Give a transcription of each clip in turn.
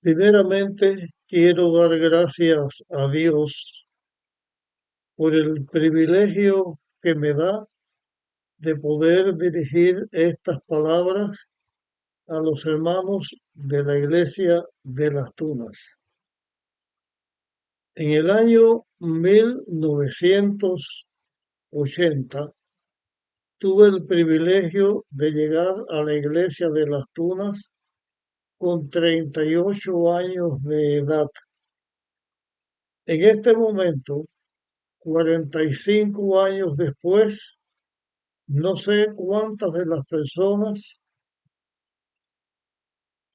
Primeramente, quiero dar gracias a Dios por el privilegio que me da de poder dirigir estas palabras a los hermanos de la Iglesia de las Tunas. En el año 1980 tuve el privilegio de llegar a la Iglesia de las Tunas con 38 años de edad. En este momento, 45 años después, no sé cuántas de las personas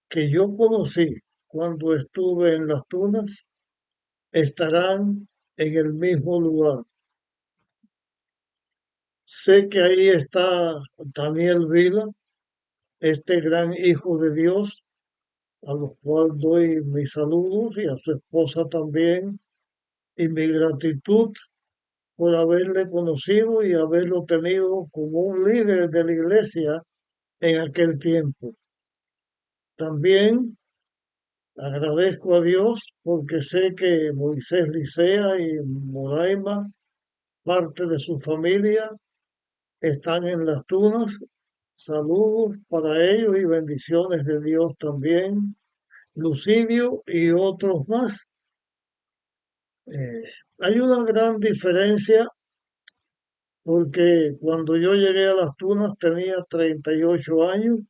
que yo conocí cuando estuve en las Tunas estarán en el mismo lugar. Sé que ahí está Daniel Vila, este gran hijo de Dios, a los cuales doy mis saludos y a su esposa también, y mi gratitud por haberle conocido y haberlo tenido como un líder de la iglesia en aquel tiempo. También agradezco a Dios porque sé que Moisés Licea y Moraima, parte de su familia, están en las Tunas. Saludos para ellos y bendiciones de Dios también. Lucidio y otros más. Hay una gran diferencia porque cuando yo llegué a las Tunas tenía 38 años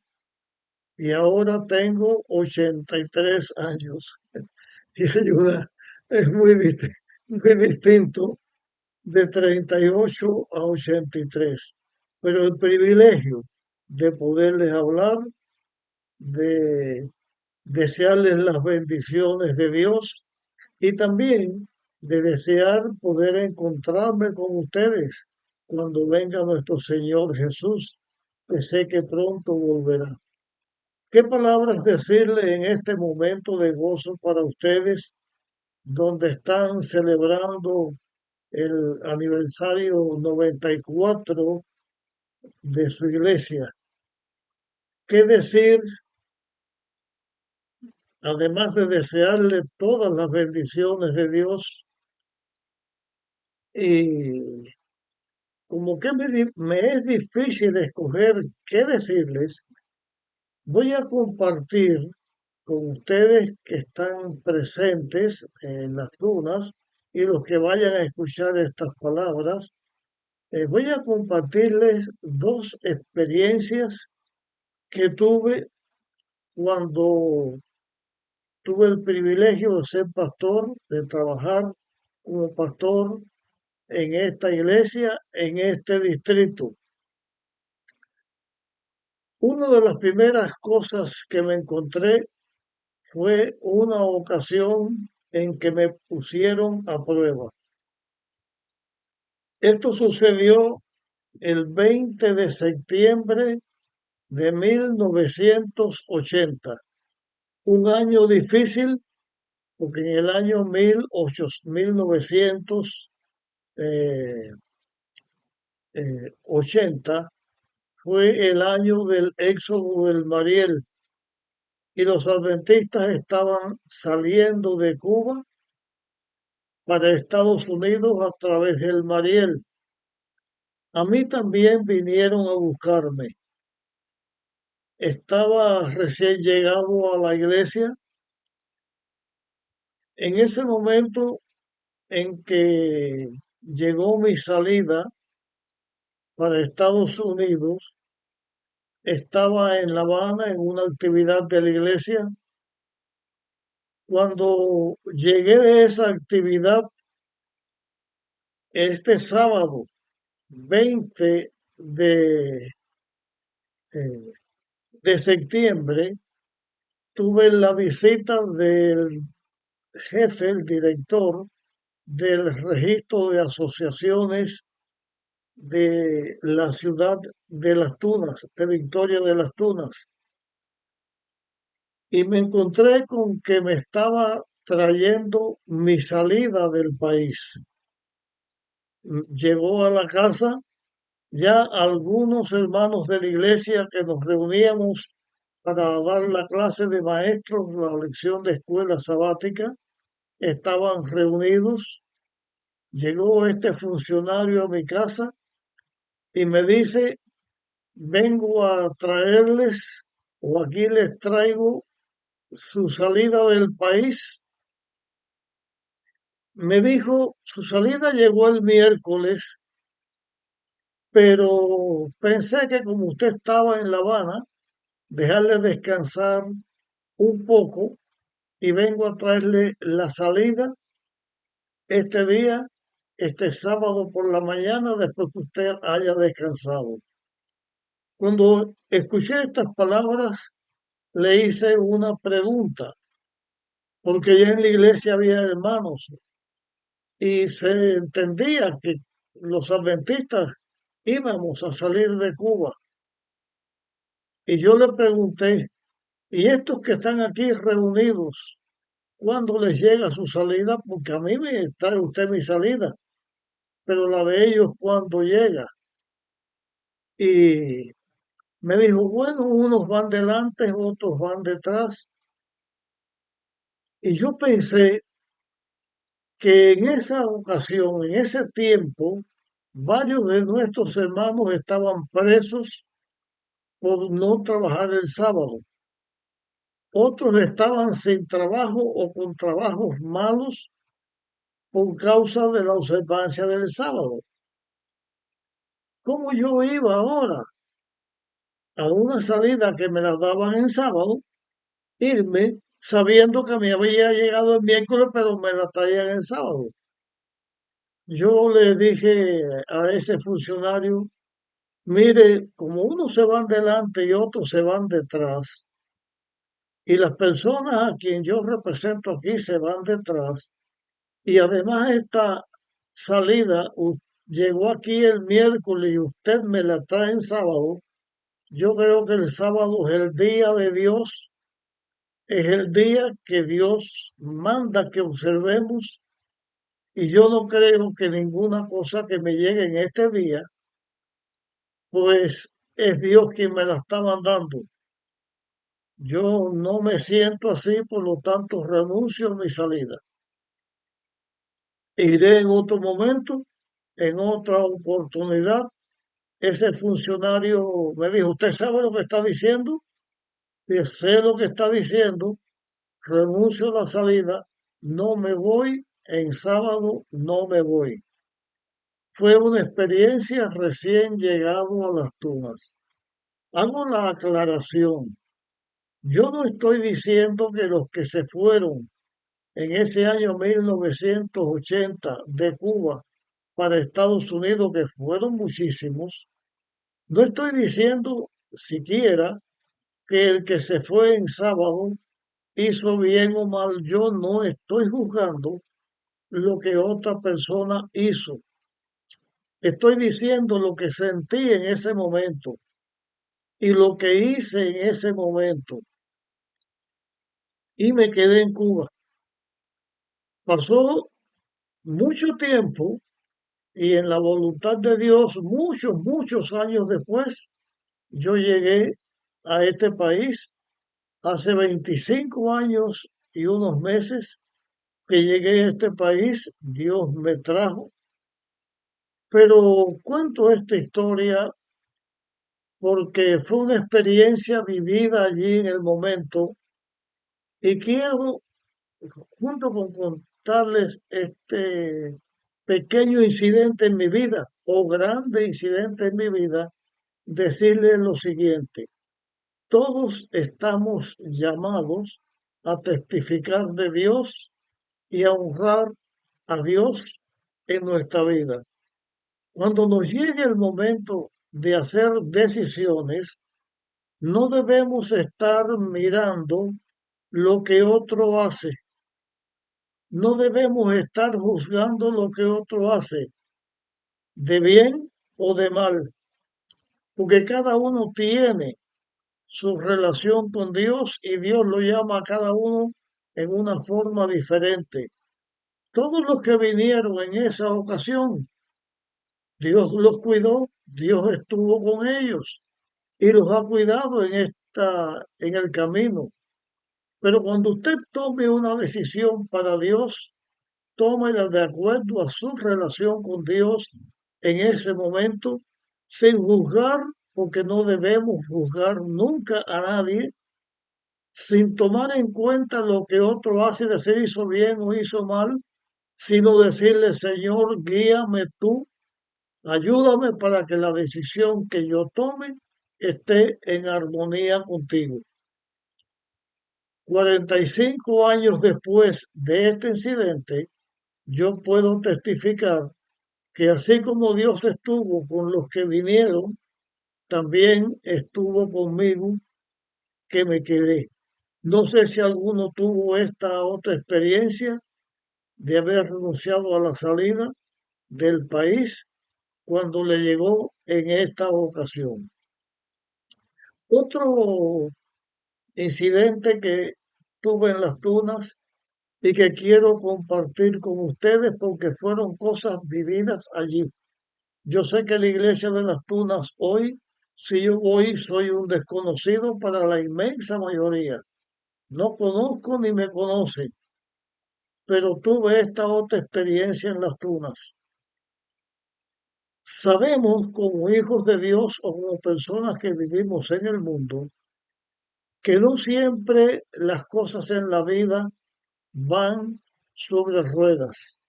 y ahora tengo 83 años. Y ayuda, es muy distinto de 38 a 83. Pero el privilegio de poderles hablar, de desearles las bendiciones de Dios y también de desear poder encontrarme con ustedes cuando venga nuestro Señor Jesús, que sé que pronto volverá. ¿Qué palabras decirle en este momento de gozo para ustedes donde están celebrando el aniversario 94 de su iglesia? ¿Qué decir, además de desearle todas las bendiciones de Dios? Y como que me es difícil escoger qué decirles, voy a compartir con ustedes que están presentes en las dunas y los que vayan a escuchar estas palabras. Voy a compartirles dos experiencias que tuve cuando tuve el privilegio de ser pastor, de trabajar como pastor en esta iglesia, en este distrito. Una de las primeras cosas que me encontré fue una ocasión en que me pusieron a prueba. Esto sucedió el 20 de septiembre de 1980, un año difícil porque en el año 1980 fue el año del éxodo del Mariel y los adventistas estaban saliendo de Cuba para Estados Unidos a través del Mariel. A mí también vinieron a buscarme. Estaba recién llegado a la iglesia. En ese momento en que llegó mi salida para Estados Unidos, estaba en La Habana en una actividad de la iglesia. Cuando llegué de esa actividad, este sábado 20 de, eh, de septiembre, tuve la visita del jefe, el director del registro de asociaciones de la ciudad de Las Tunas, de Victoria de las Tunas. Y me encontré con que me estaba trayendo mi salida del país. Llegó a la casa ya algunos hermanos de la iglesia que nos reuníamos para dar la clase de maestros, la lección de escuela sabática. Estaban reunidos. Llegó este funcionario a mi casa y me dice, vengo a traerles o aquí les traigo su salida del país. Me dijo, su salida llegó el miércoles, pero pensé que como usted estaba en La Habana, dejarle descansar un poco y vengo a traerle la salida este día, este sábado por la mañana, después que usted haya descansado. Cuando escuché estas palabras, le hice una pregunta, porque ya en la iglesia había hermanos y se entendía que los adventistas íbamos a salir de Cuba. Y yo le pregunté, ¿y estos que están aquí reunidos, cuándo les llega su salida? Porque a mí me trae usted mi salida, pero la de ellos cuándo llega. Y me dijo, bueno, unos van delante, otros van detrás. Y yo pensé que en esa ocasión, en ese tiempo, varios de nuestros hermanos estaban presos por no trabajar el sábado. Otros estaban sin trabajo o con trabajos malos por causa de la observancia del sábado. ¿Cómo yo iba ahora a una salida que me la daban en sábado, irme sabiendo que me había llegado el miércoles, pero me la traían el sábado? Yo le dije a ese funcionario, mire, como unos se van delante y otros se van detrás, y las personas a quien yo represento aquí se van detrás, y además esta salida llegó aquí el miércoles y usted me la trae en sábado, yo creo que el sábado es el día de Dios, es el día que Dios manda que observemos, y yo no creo que ninguna cosa que me llegue en este día, pues es Dios quien me la está mandando. Yo no me siento así, por lo tanto renuncio a mi salida. Iré en otro momento, en otra oportunidad. Ese funcionario me dijo, ¿usted sabe lo que está diciendo? Y sé lo que está diciendo, renuncio a la salida, no me voy, en sábado no me voy. Fue una experiencia recién llegado a las Tunas. Hago la aclaración. Yo no estoy diciendo que los que se fueron en ese año 1980 de Cuba para Estados Unidos, que fueron muchísimos, no estoy diciendo siquiera que el que se fue en sábado hizo bien o mal. Yo no estoy juzgando lo que otra persona hizo. Estoy diciendo lo que sentí en ese momento y lo que hice en ese momento. Y me quedé en Cuba. Pasó mucho tiempo y en la voluntad de Dios, muchos años después, yo llegué a este país hace 25 años y unos meses que llegué a este país, Dios me trajo. Pero cuento esta historia porque fue una experiencia vivida allí en el momento y quiero, junto con contarles este pequeño incidente en mi vida o grande incidente en mi vida, decirles lo siguiente. Todos estamos llamados a testificar de Dios y a honrar a Dios en nuestra vida. Cuando nos llegue el momento de hacer decisiones, no debemos estar mirando lo que otro hace. No debemos estar juzgando lo que otro hace, de bien o de mal, porque cada uno tiene su relación con Dios y Dios lo llama a cada uno en una forma diferente. Todos los que vinieron en esa ocasión, Dios los cuidó, Dios estuvo con ellos y los ha cuidado en está en el camino. Pero cuando usted tome una decisión para Dios, tómela de acuerdo a su relación con Dios en ese momento, sin juzgar, porque no debemos juzgar nunca a nadie, sin tomar en cuenta lo que otro hace, decir hizo bien o hizo mal, sino decirle, Señor, guíame tú, ayúdame para que la decisión que yo tome esté en armonía contigo. 45 años después de este incidente, yo puedo testificar que así como Dios estuvo con los que vinieron, también estuvo conmigo que me quedé. No sé si alguno tuvo esta otra experiencia de haber renunciado a la salida del país cuando le llegó en esta ocasión. Otro incidente que tuve en las Tunas y que quiero compartir con ustedes porque fueron cosas vividas allí. Yo sé que la iglesia de las Tunas hoy, si yo voy, soy un desconocido para la inmensa mayoría. No conozco ni me conocen, pero tuve esta otra experiencia en las Tunas. Sabemos como hijos de Dios o como personas que vivimos en el mundo que no siempre las cosas en la vida van sobre ruedas.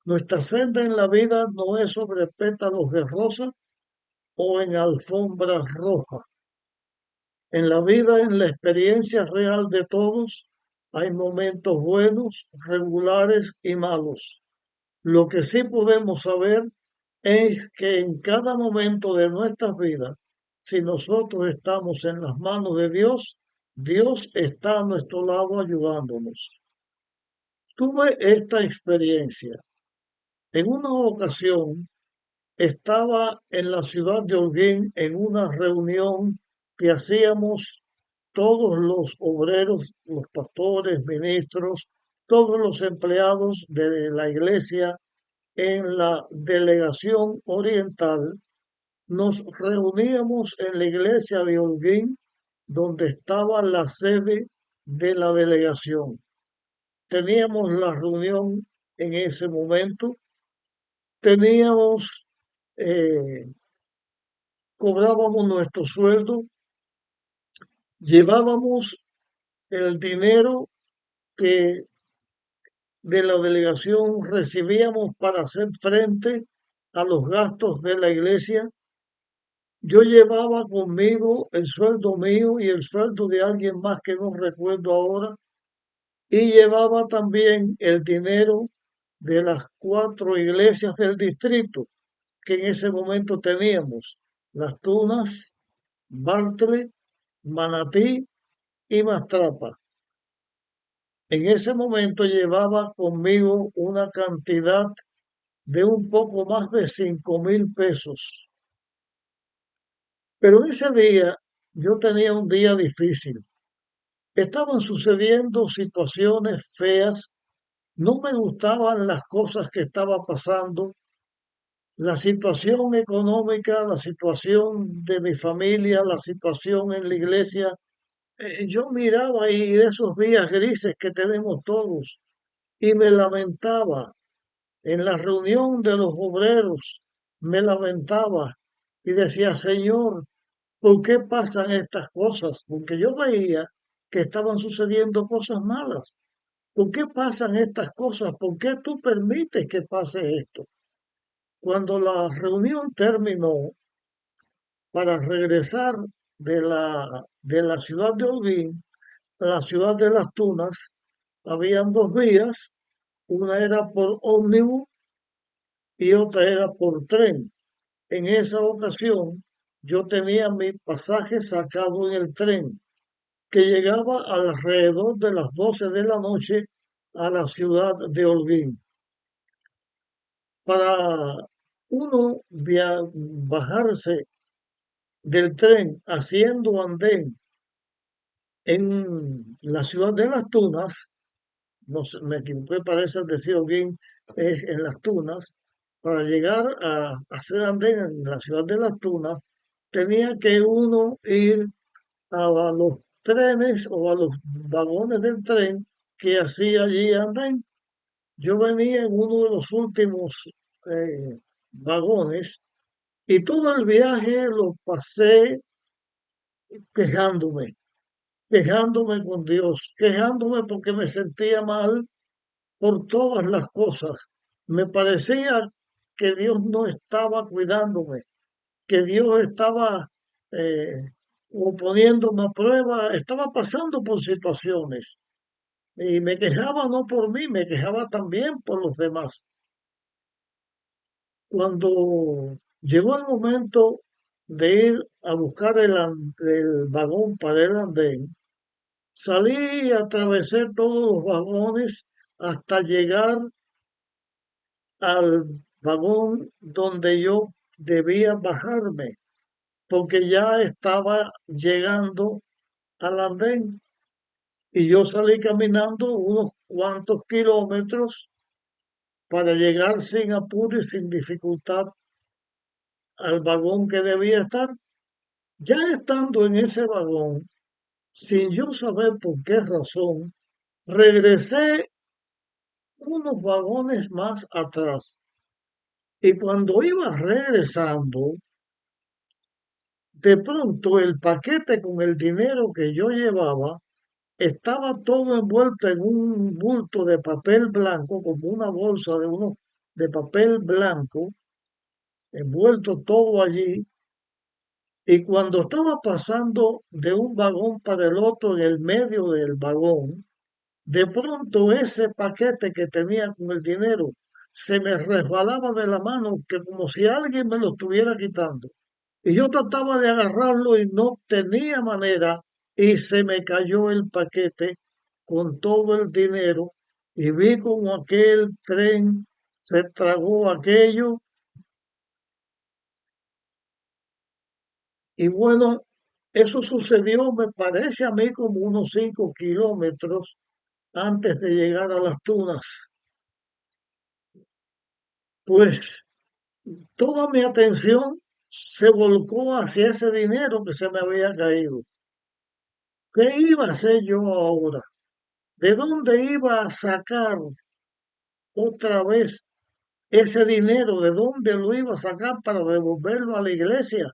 Nuestra senda en la vida no es sobre pétalos de rosa o en alfombras rojas. En la vida, en la experiencia real de todos, hay momentos buenos, regulares y malos. Lo que sí podemos saber es que en cada momento de nuestras vidas, si nosotros estamos en las manos de Dios, Dios está a nuestro lado ayudándonos. Tuve esta experiencia. En una ocasión estaba en la ciudad de Holguín en una reunión que hacíamos todos los obreros, los pastores, ministros, todos los empleados de la iglesia en la delegación oriental. Nos reuníamos en la iglesia de Holguín, donde estaba la sede de la delegación. Teníamos la reunión en ese momento, teníamos, eh, cobrábamos nuestro sueldo, llevábamos el dinero que de la delegación recibíamos para hacer frente a los gastos de la iglesia. Yo llevaba conmigo el sueldo mío y el sueldo de alguien más que no recuerdo ahora, y llevaba también el dinero de las 4 iglesias del distrito que en ese momento teníamos: Las Tunas, Bartle, Manatí y Mastrapa. En ese momento llevaba conmigo una cantidad de un poco más de 5.000 pesos. Pero ese día yo tenía un día difícil. Estaban sucediendo situaciones feas, no me gustaban las cosas que estaba pasando, la situación económica, la situación de mi familia, la situación en la iglesia. Yo miraba ahí de esos días grises que tenemos todos y me lamentaba. En la reunión de los obreros me lamentaba y decía, Señor, ¿por qué pasan estas cosas? Porque yo veía que estaban sucediendo cosas malas. ¿Por qué pasan estas cosas? ¿Por qué tú permites que pase esto? Cuando la reunión terminó, para regresar de la ciudad de Holguín a la ciudad de Las Tunas, habían dos vías, una era por ómnibus y otra era por tren. En esa ocasión yo tenía mi pasaje sacado en el tren, que llegaba alrededor de las 12 de la noche a la ciudad de Holguín. Para uno bajarse del tren haciendo andén en la ciudad de Las Tunas, no sé, me equivoqué, parece decir Holguín, es en Las Tunas, para llegar a hacer andén en la ciudad de Las Tunas, tenía que uno ir a los trenes o a los vagones del tren que hacía allí andén. Yo venía en uno de los últimos vagones y todo el viaje lo pasé quejándome, quejándome con Dios, quejándome porque me sentía mal por todas las cosas. Me parecía que Dios no estaba cuidándome, que Dios estaba eh, o poniéndome a prueba, estaba pasando por situaciones. Y me quejaba no por mí, me quejaba también por los demás. Cuando llegó el momento de ir a buscar el vagón para el andén, salí y atravesé todos los vagones hasta llegar al vagón donde yo debía bajarme, porque ya estaba llegando al andén y yo salí caminando unos cuantos kilómetros para llegar sin apuro y sin dificultad al vagón que debía estar. Ya estando en ese vagón, sin yo saber por qué razón, regresé unos vagones más atrás. Y cuando iba regresando, de pronto el paquete con el dinero que yo llevaba estaba todo envuelto en un bulto de papel blanco, como una bolsa de papel blanco, envuelto todo allí. Y cuando estaba pasando de un vagón para el otro en el medio del vagón, de pronto ese paquete que tenía con el dinero se me resbalaba de la mano, que como si alguien me lo estuviera quitando. Y yo trataba de agarrarlo y no tenía manera y se me cayó el paquete con todo el dinero y vi como aquel tren se tragó aquello y bueno, eso sucedió, me parece a mí, como unos 5 kilómetros antes de llegar a las Tunas. Pues toda mi atención se volcó hacia ese dinero que se me había caído. ¿Qué iba a hacer yo ahora? ¿De dónde iba a sacar otra vez ese dinero? ¿De dónde lo iba a sacar para devolverlo a la iglesia?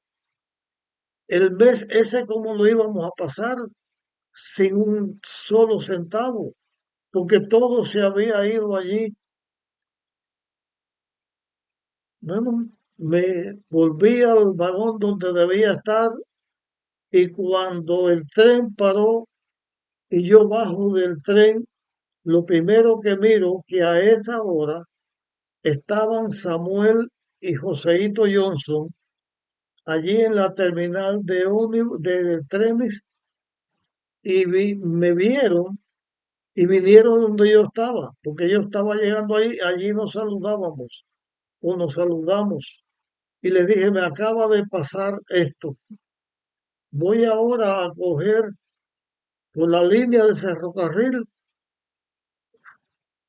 El mes ese, ¿cómo lo íbamos a pasar sin un solo centavo? Porque todo se había ido allí. Bueno, me volví al vagón donde debía estar y cuando el tren paró y yo bajo del tren, lo primero que miro que a esa hora estaban Samuel y Joseito Johnson allí en la terminal de, de trenes y me vieron y vinieron donde yo estaba, porque yo estaba llegando ahí, allí nos saludábamos o nos saludamos. Y les dije, me acaba de pasar esto. Voy ahora a coger por la línea de ferrocarril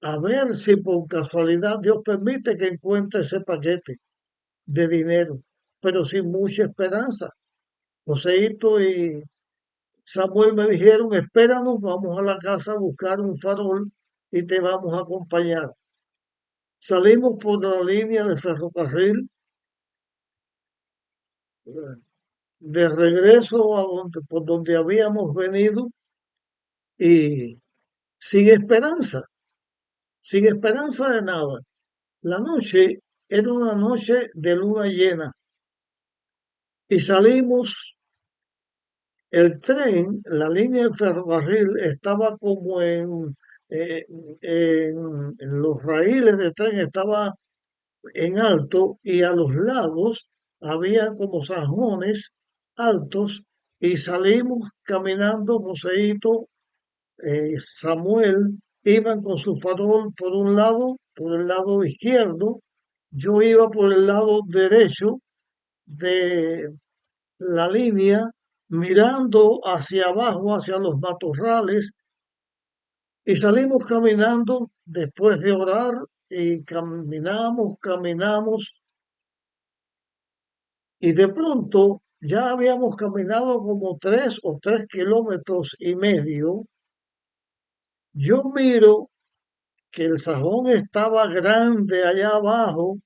a ver si por casualidad Dios permite que encuentre ese paquete de dinero, pero sin mucha esperanza. Joseito y Samuel me dijeron, espéranos, vamos a la casa a buscar un farol y te vamos a acompañar. Salimos por la línea de ferrocarril de regreso a por donde habíamos venido y sin sin esperanza de nada. La noche era una noche de luna llena y salimos. El tren, la línea de ferrocarril estaba como eh, en los raíles del tren, estaba en alto y a los lados había como sajones altos y salimos caminando, Joseito, Samuel, iban con su farol por un lado, por el lado izquierdo, yo iba por el lado derecho de la línea, mirando hacia abajo, hacia los matorrales, y salimos caminando después de orar y caminamos, caminamos, y de pronto ya habíamos caminado como 3 o 3,5 kilómetros. Yo miro que el sajón estaba grande allá abajo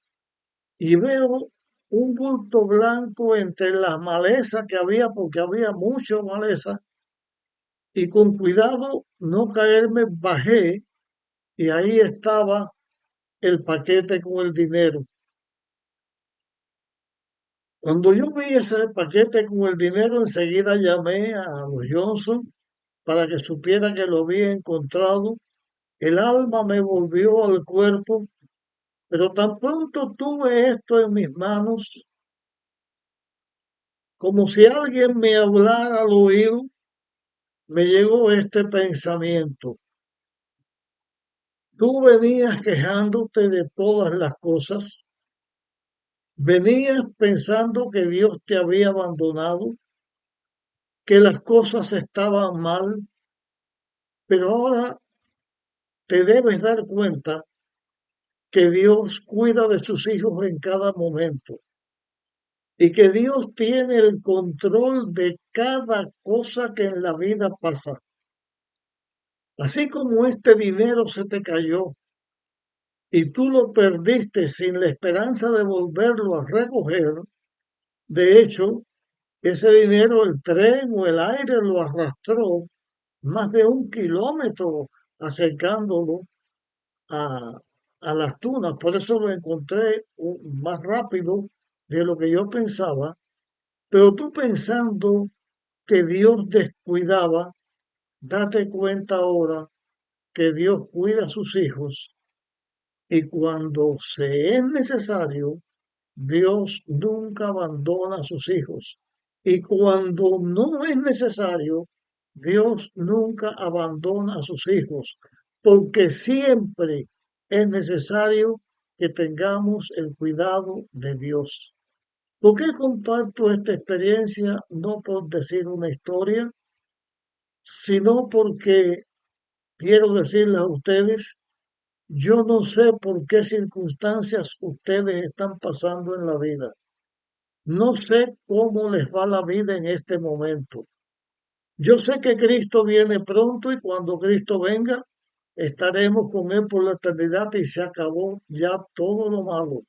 y veo un bulto blanco entre las malezas que había, porque había mucha maleza, y con cuidado no caerme, bajé y ahí estaba el paquete con el dinero. Cuando yo vi ese paquete con el dinero, enseguida llamé a los Johnson para que supiera que lo había encontrado. El alma me volvió al cuerpo, pero tan pronto tuve esto en mis manos, como si alguien me hablara al oído, me llegó este pensamiento. Tú venías quejándote de todas las cosas, venías pensando que Dios te había abandonado, que las cosas estaban mal, pero ahora te debes dar cuenta que Dios cuida de sus hijos en cada momento y que Dios tiene el control de cada cosa que en la vida pasa. Así como este dinero se te cayó y tú lo perdiste sin la esperanza de volverlo a recoger, de hecho, ese dinero el tren o el aire lo arrastró más de 1 kilómetro acercándolo a, a las tunas. Por eso lo encontré más rápido de lo que yo pensaba. Pero tú pensando que Dios descuidaba, date cuenta ahora que Dios cuida a sus hijos y cuando se es necesario, Dios nunca abandona a sus hijos. Y cuando no es necesario, Dios nunca abandona a sus hijos, porque siempre es necesario que tengamos el cuidado de Dios. ¿Por qué comparto esta experiencia? No por decir una historia, sino porque quiero decirles a ustedes, yo no sé por qué circunstancias ustedes están pasando en la vida. No sé cómo les va la vida en este momento. Yo sé que Cristo viene pronto y cuando Cristo venga, estaremos con Él por la eternidad y se acabó ya todo lo malo.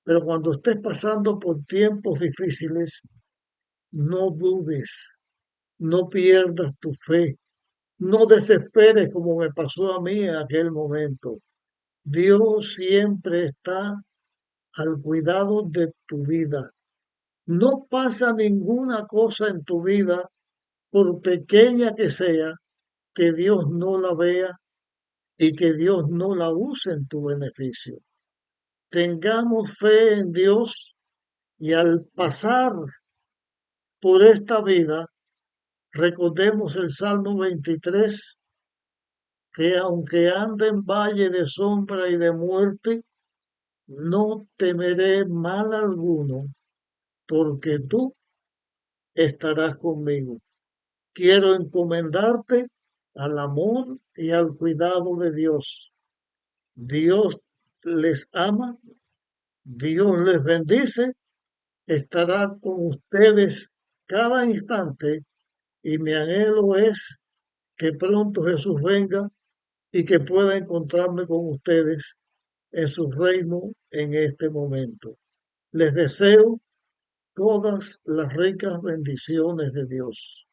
Pero cuando estés pasando por tiempos difíciles, no dudes, no pierdas tu fe, no desesperes como me pasó a mí en aquel momento. Dios siempre está al cuidado de tu vida. No pasa ninguna cosa en tu vida, por pequeña que sea, que Dios no la vea y que Dios no la use en tu beneficio. Tengamos fe en Dios y al pasar por esta vida, recordemos el Salmo 23, que aunque ande en valle de sombra y de muerte, no temeré mal alguno, porque tú estarás conmigo. Quiero encomendarte al amor y al cuidado de Dios. Dios les ama, Dios les bendice, estará con ustedes cada instante y mi anhelo es que pronto Jesús venga y que pueda encontrarme con ustedes en su reino en este momento. Les deseo todas las ricas bendiciones de Dios.